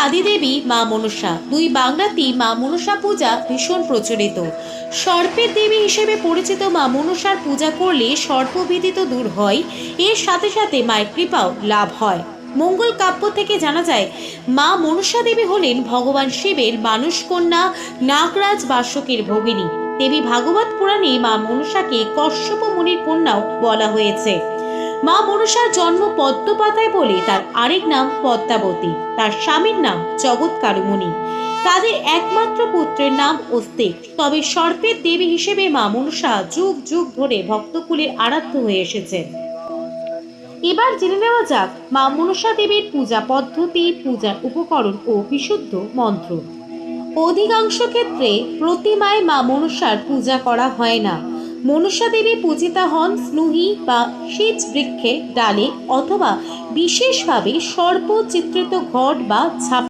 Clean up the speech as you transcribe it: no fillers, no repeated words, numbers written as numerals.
আদিদেবী মা মনসা। দুই বাংলাতেই মা মনসা পূজা ভীষণ প্রচলিত। সর্পের দেবী হিসেবে পরিচিত মা মনসার পূজা করলে সর্পভীতি তো দূর হয়, এর সাথে সাথে মায়ের কৃপাও লাভ হয়। মঙ্গল কাব্য থেকে জানা যায় মা মনসা দেবী হলেন ভগবান শিবের মানস কন্যা, নাগরাজ বাসকের ভগিনী। দেবী ভাগবত পুরাণে মা মনসাকে কশ্যপ মুনির কন্যাও বলা হয়েছে। মা মনসার জন্ম পদ্মপাতায় বলে তার আরেক নাম পদ্মাবতী। তার স্বামীর নাম জগৎকারুমণি। তাদের একমাত্র পুত্রের নাম অস্তিক। তবে সর্পের দেবী হিসেবে মা মনসা যুগ যুগ ধরে ভক্তকুলের আরাধ্য হয়ে এসেছেন। এবার জেনে নেওয়া যাক মা মনসা দেবীর পূজা পদ্ধতি, পূজার উপকরণ ও বিশুদ্ধ মন্ত্র। অধিকাংশ ক্ষেত্রে প্রতিমায় মা মনসার পূজা করা হয় না। মনসা দেবী পূজিতা হন স্নুহী বা শীজ বৃক্ষের ডালে অথবা বিশেষভাবে সর্প চিত্রিত ঘট বা ছাপ